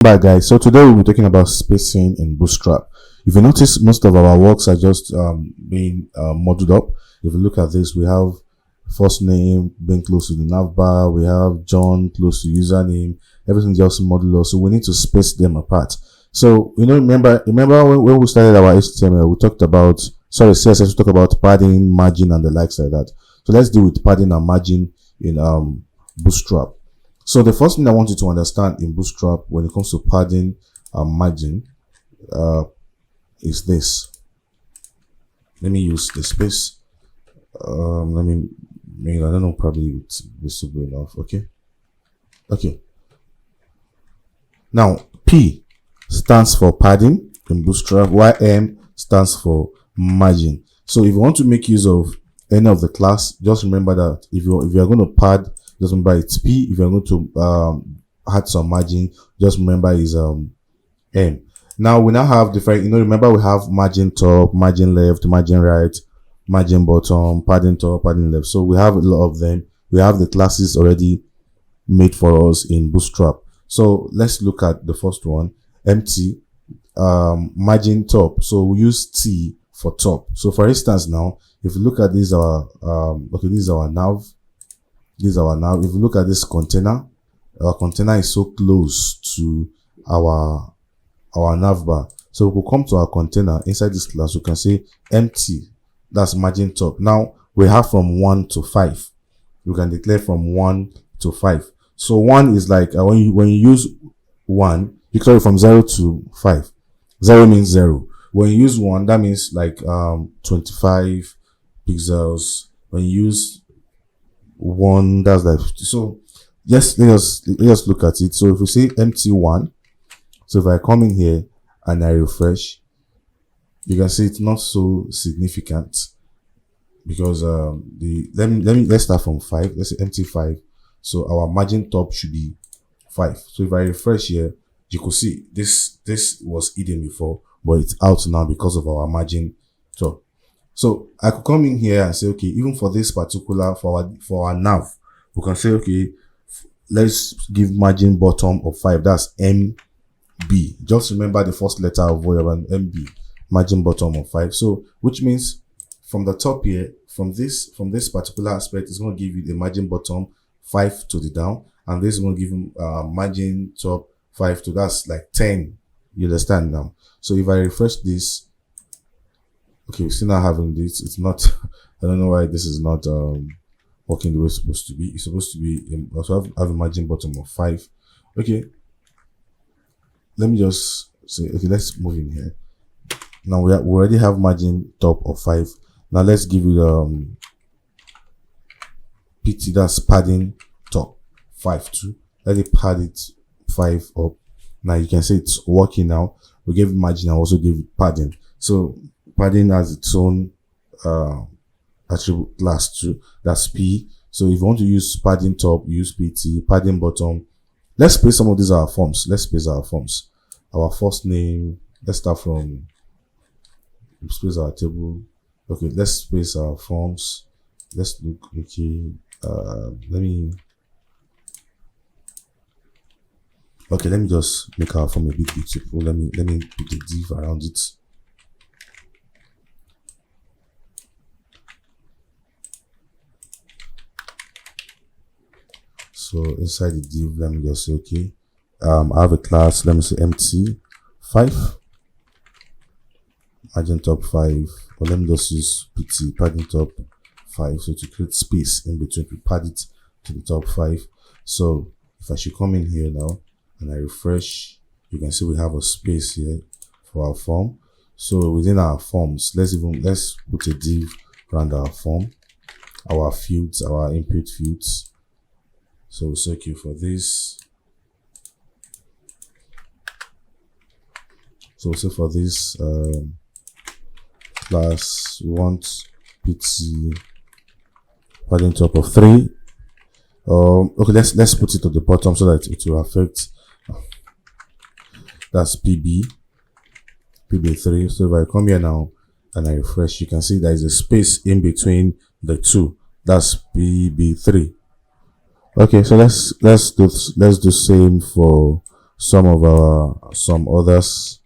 Bye guys, so today we'll be talking about spacing in Bootstrap. If you notice, most of our works are just being modeled up. If you look at this, we have first name being close to the navbar, we have John close to username, everything just modeled up, so we need to space them apart. So remember when we started our HTML, we talked about CSS, we talked about padding, margin, and the likes like that. So let's deal with padding and margin in Bootstrap. So the first thing I want you to understand in Bootstrap when it comes to padding and margin is this. Let me use the space. I don't know, probably it's visible enough. Okay. Now P stands for padding in Bootstrap, while M stands for margin. So if you want to make use of any of the class, just remember that if you are going to pad, just remember it's P. If you're going to add some margin, just remember is M. Now we now have different, remember we have margin top, margin left, margin right, margin bottom, padding top, padding left. So we have a lot of them. We have the classes already made for us in Bootstrap. So let's look at the first one, empty, margin top. So we use T for top. So for instance, now if you look at this, this is our nav. This is our nav. If you look at this container, our container is so close to our navbar. So we will come to our container inside this class. You can say empty. That's margin top. Now we have from 1 to 5. You can declare from 1 to 5. So 1 is like when you use 1, you carry from 0 to 5. 0 means 0. When you use 1, that means like 25 pixels. When you use 1, that's like 50. So yes, let us look at it. So if we say empty 1, so if I come in here and I refresh, you can see it's not so significant because let's start from 5. Let's say empty 5. So our margin top should be 5. So if I refresh here, you could see this was hidden before, but it's out now because of our margin top. So I could come in here and say, okay, even for this particular, for our nav, we can say, okay, let's give margin bottom of 5. That's MB. Just remember the first letter of whatever, MB, margin bottom of 5. So which means from the top here, from this particular aspect, it's going to give you the margin bottom 5 to the down, and this is going to give you margin top 5 to, that's like 10. You understand now? So if I refresh this, okay, we're still not having this. It's not, I don't know why this is not working the way it's supposed to be. It's supposed to be also have a margin bottom of 5. Okay, let me just say, okay, let's move in here. Now we already have margin top of 5. Now let's give it PT, that's padding top 5 too. Let it pad it 5 up. Now you can see it's working now. We gave it margin and also gave it padding. So padding has its own attribute class too. That's P. So if you want to use padding top, use PT, padding bottom. Let's space some of these our forms. Let's space our forms. Our first name. Let's start from space our table. Okay, let's space our forms. Let's look. Okay, let me just make our form a bit beautiful. Let me put a div around it. So inside the div, let me just say, okay, I have a class, let me say empty 5, margin top 5, or let me just use PT, padding top 5, so to create space in between, we pad it to the top 5. So if I should come in here now and I refresh, you can see we have a space here for our form. So within our forms, let's put a div around our form, our fields, our input fields. So we'll say, okay, for this, so we'll say for this class, we want PT padding top of 3. Okay, let's put it to the bottom so that it will affect. That's PB3. So if I come here now and I refresh, you can see there is a space in between the two. That's PB3. Okay, so let's do same for some others.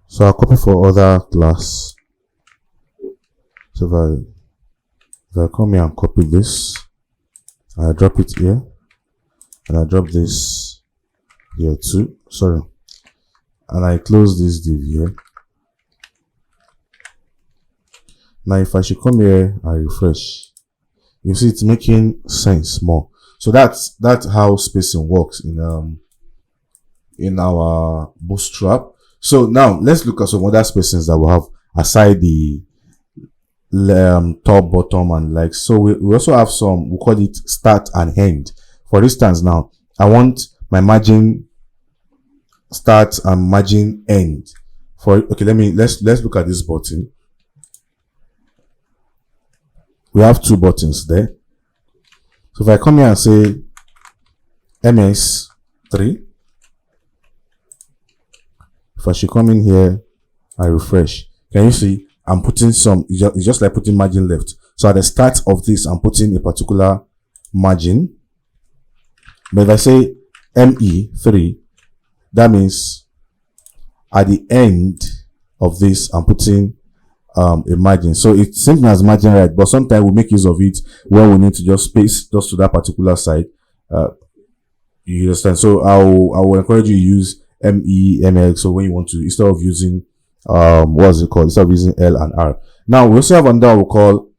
So I'll copy for other class. So if I come here and copy this, I drop it here, and I drop this here too. Sorry, and I close this div here. Now if I should come here and refresh, you see it's making sense more. So that's how spacing works in our Bootstrap. So now let's look at some other spacings that we have aside the top, bottom, and like. So we also have some, we call it start and end. For instance, now I want my margin start and margin end. Okay, let's look at this button. We have two buttons there. So if I come here and say MS3, if I should come in here, I refresh. Can you see? I'm putting some, it's just like putting margin left. So at the start of this, I'm putting a particular margin. But if I say ME3, that means at the end of this, I'm putting a margin. So it's same as margin right, but sometimes we make use of it when we need to just space just to that particular side. You understand? So I will encourage you to use ME, so when you want to, instead of using what's it called, instead of using L and R. Now we also have another we call,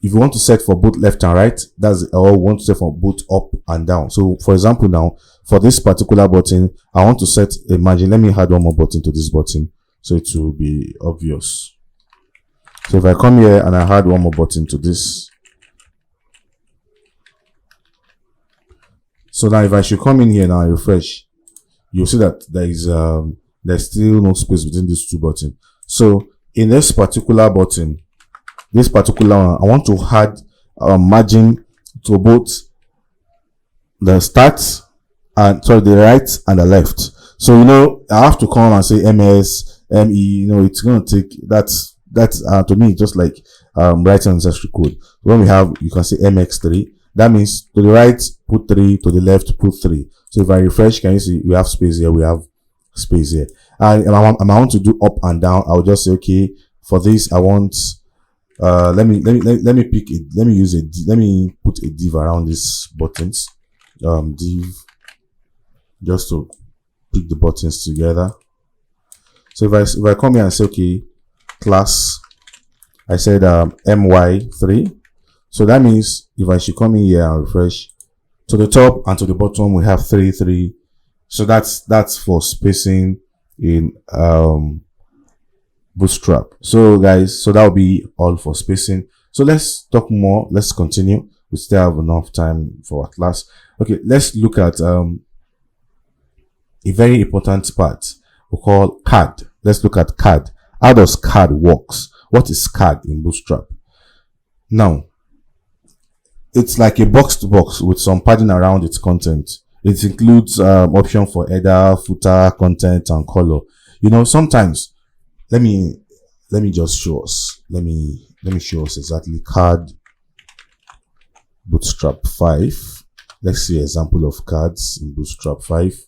if you want to set for both left and right, that's, or we want to set for both up and down. So for example, now for this particular button, I want to set a margin. Let me add one more button to this button so it will be obvious. So if I come here and I add one more button to this, so now if I should come in here now and refresh, you'll see that there's still no space between these two buttons. So in this particular button, this particular one, I want to add margin to both the start and the right and the left. So I have to come and say MS, ME. It's gonna take that's to me just like writing ancestry code. When we have, you can say MX3. That means to the right put 3, to the left put 3. So if I refresh, can you see we have space here? We have space here. And I want to do up and down. I'll just say, okay, for this I want let me pick it. Let me put a div around these buttons. Div, just to pick the buttons together. So if I come here and say, okay, class, I said my3. So that means if I should come in here and refresh, to the top and to the bottom we have 3, 3. So that's for spacing in Bootstrap. So guys, so that will be all for spacing. So let's talk more. Let's continue. We still have enough time for our class. Okay, let's look at a very important part we call CAD. Let's look at CAD. How does CAD works? What is CAD in Bootstrap? Now, it's like a box to box with some padding around its content. It includes option for header, footer, content, and color. Sometimes let me just show us. Let me show us exactly CAD Bootstrap 5. Let's see an example of CADs in Bootstrap 5.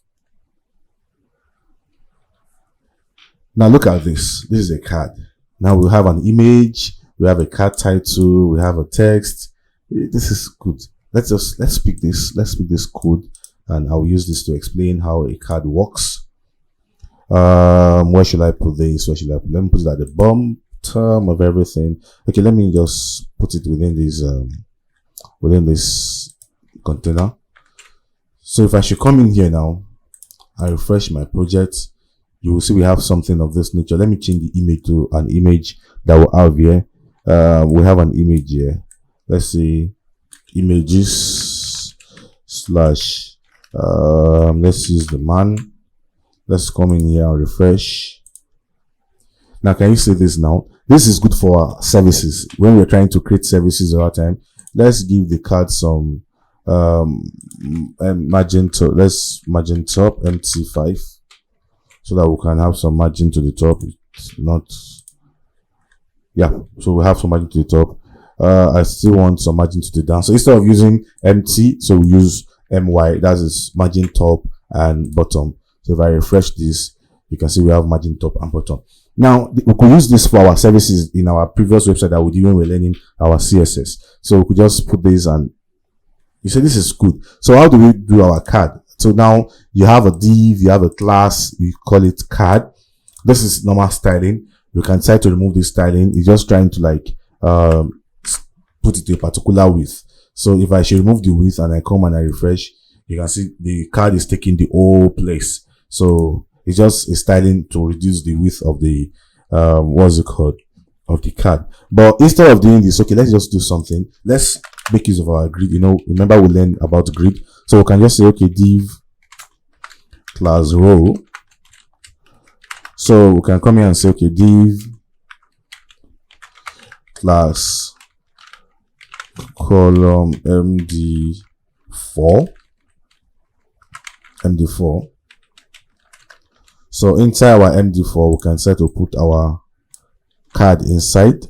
Now look at this. This is a CAD. Now we have an image, we have a CAD title, we have a text. This is good. Let's pick this code, and I'll use this to explain how a CAD works. Where should I put this? Let me put it at the bottom of everything. Okay, let me just put it within this container. So if I should come in here now, I refresh my project, you will see we have something of this nature. Let me change the image to an image that we'll have here. We have an image here. Let's see, images slash let's use the man. Let's come in here and refresh. Now can you see this now? This is good for services. When we're trying to create services all the time, let's give the card some margin to, let's margin top MT5, so that we can have some margin to the top. It's not, yeah, so we have some margin to the top. I still want some margin to the down, so instead of using MT, so we use MY, that is margin top and bottom. So if I refresh this, you can see we have margin top and bottom. Now we could use this for our services in our previous website that we did when we were learning our CSS. So we could just put this, and you say this is good. So how do we do our card? So now you have a div, you have a class, you call it card. This is normal styling. You can try to remove this styling. It's just trying to like put it to a particular width. So if I should remove the width and I come and I refresh, you can see the card is taking the whole place. So it's just a styling to reduce the width of the what's it called, of the card. But instead of doing this, okay, let's just do something. Let's make use of our grid. You know, remember we learned about grid. So we can just say, okay, div class row. So we can come here and say, okay, div class column MD4. So inside our MD4, we can set to put our card inside.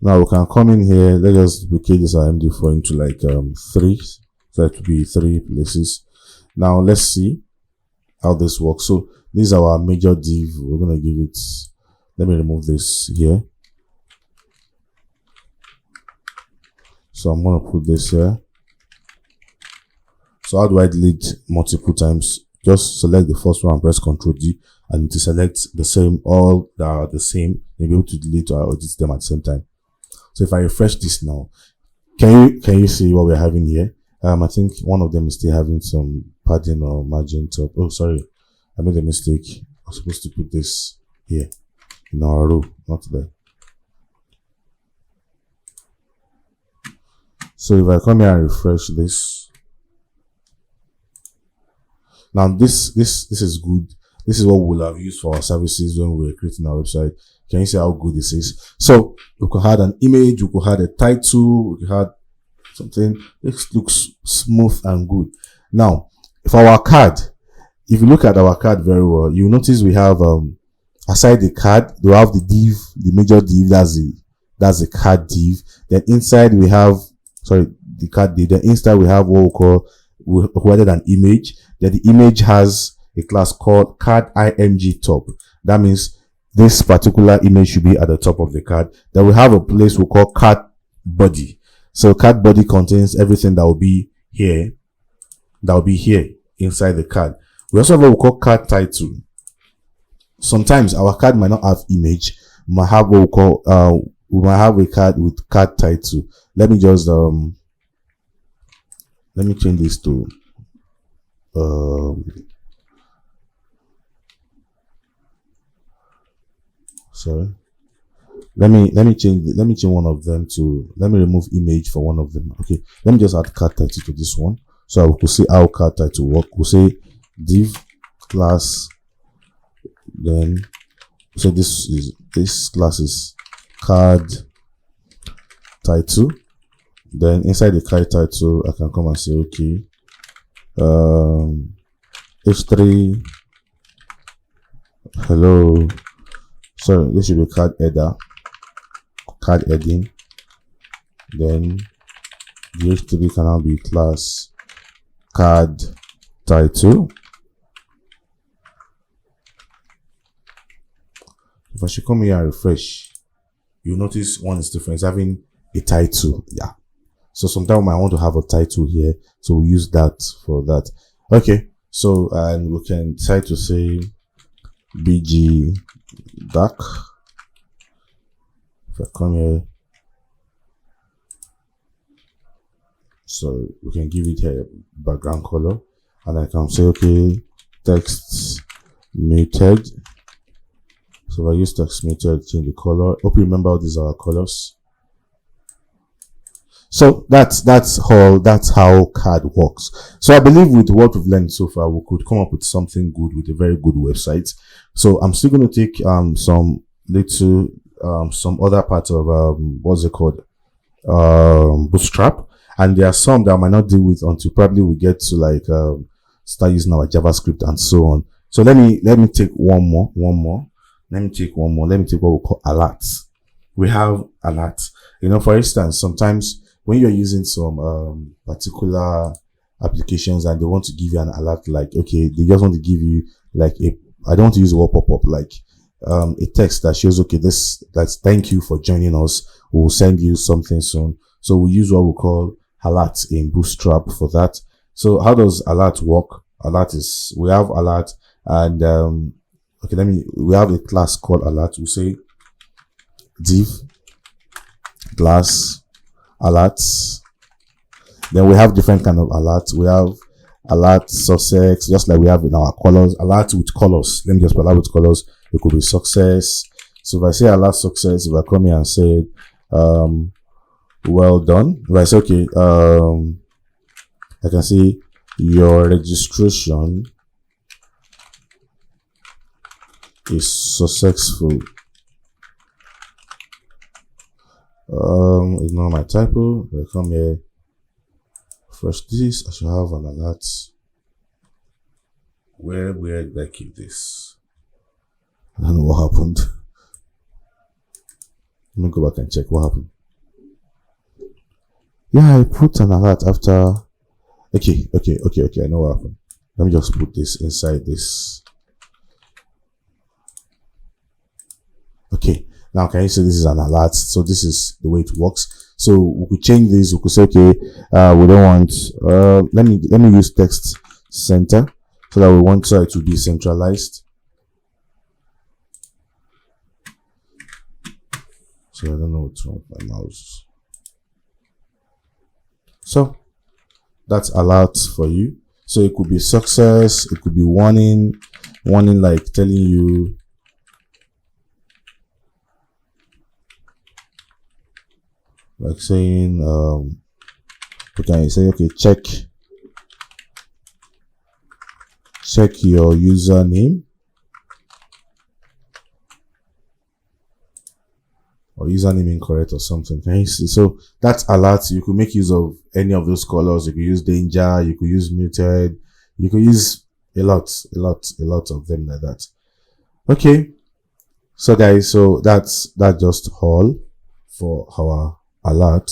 Now we can come in here. Let's just duplicate this our MD4 into like 3. So that would be 3 places. Now let's see how this works. So this is our major div. We're gonna give it. Let me remove this here. So I'm gonna put this here. So how do I delete multiple times? Just select the first one and press Ctrl D, and to select the same, all that are the same, you'll be able to delete or edit them at the same time. So if I refresh this now, can you see what we're having here? I think one of them is still having some padding or margin top. Oh, sorry, I made a mistake. I'm supposed to put this here in our row, not there. So if I come here and refresh this, now this is good. This is what we'll have used for our services when we were creating our website. Can you see how good this is? So we could add an image, we could add a title, we could add something. This looks smooth and good. Now, for our card, if you look at our card very well, you notice we have aside the card, we have the div, the major div, that's the card div. Then inside we have the card div. Then inside we have what we added an image. Then the image has a class called card img top. That means this particular image should be at the top of the card. Then we have a place we call card body. So card body contains everything that will be here, inside the card. We also have what we call card title. Sometimes our card might not have image. We might have what we call we might have a card with card title. Let me just let me change this to sorry. Let me change one of them to, let me remove image for one of them. Okay, let me just add card title to this one, so we could see how card title work. We'll say div class, then so this class is card title. Then inside the card title, I can come and say, okay, h3 hello. So this should be card header, card heading. Then the h3 can now be class card title. If I should come here and refresh, you notice one is different. It's having a title. Yeah. So sometimes I want to have a title here, so we use that for that. Okay. So and we can try to say bg dark. If I come here, so we can give it a background color, and I can say, okay, text muted. So if I use text muted, change the color. Hope you remember all these are our colors. So that's how card works. So I believe with what we've learned so far, we could come up with something good, with a very good website. So I'm still going to take some other parts of what's it called, Bootstrap, and there are some that I might not deal with until probably we get to like start using our JavaScript and so on. So let me take one more. Let me take what we call alerts. We have alerts. You know, for instance, sometimes when you're using some particular applications and they want to give you an alert, like, okay, they just want to give you like I don't want to use the word pop-up, like a text that shows, okay, that's thank you for joining us, we'll send you something soon. So we use what we call alert in Bootstrap for that. So how does alert work? Alert is, we have alert, and okay, we have a class called alert. We'll say div class alerts. Then we have different kind of alerts. We have alert success, just like we have in our colors. Alert with colors. Let me just put alert with colors. It could be success. So if I say alert success, if I come here and say well done, if I say okay, I can see your registration is successful. Ignore my typo. I come here. First, this I should have an alert. Where did I keep this? I don't know what happened. Let me go back and check what happened. Yeah, I put an alert after. Okay. I know what happened. Let me just put this inside this. Okay. Now, can you see this is an alert? So this is the way it works. So we could change this. We could say, okay, we don't want. Let me use text center so that we want it to be centralized. So I don't know what's wrong with my mouse. So that's alert for you. So it could be success. It could be warning like telling you. Like saying, okay, say, okay, check your username or username incorrect or something. Can you see? So that's alert. You could make use of any of those colors. You could use danger. You could use muted. You could use a lot of them like that. Okay. So guys, so that's just all for our alert.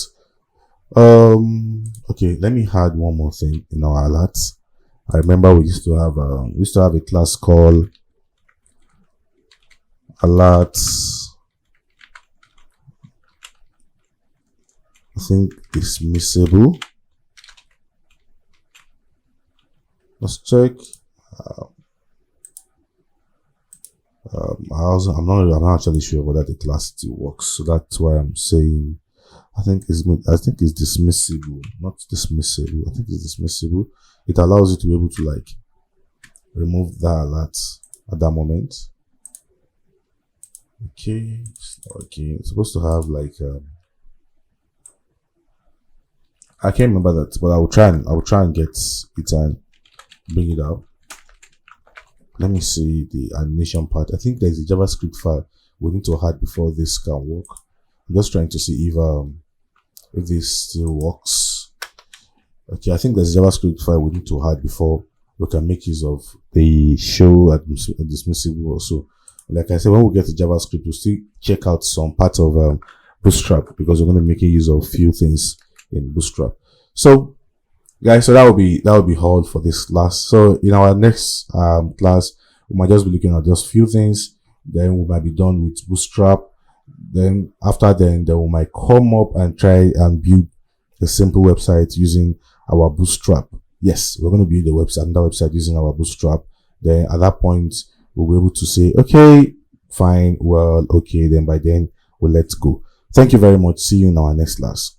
Okay, let me add one more thing in our alert. I remember we used to have a class called alerts. I think dismissible. Let's check. I'm not actually sure whether the class still works, so that's why I'm saying I think it's dismissible, not dismissible. I think it's dismissible. It allows you to be able to like remove that alert at that moment. Okay, it's supposed to have like I can't remember that, but I will try and get it and bring it out. Let me see the animation part. I think there's a JavaScript file we need to add before this can work. I'm just trying to see if this still works. Okay, I think there's a JavaScript file we need to add before we can make use of the show dismissible also. Like I said, when we get to JavaScript, we'll still check out some part of Bootstrap because we're going to be making use of a few things in Bootstrap. So guys, so that will be all for this class. So in our next class, we might just be looking at just few things, then we might be done with Bootstrap. Then after then we might come up and try and build a simple website using our Bootstrap. Yes, we're going to build the website, another website using our Bootstrap. Then at that point we'll be able to say, okay, fine, well, okay, then by then we'll let's go. Thank you very much. See you in our next class.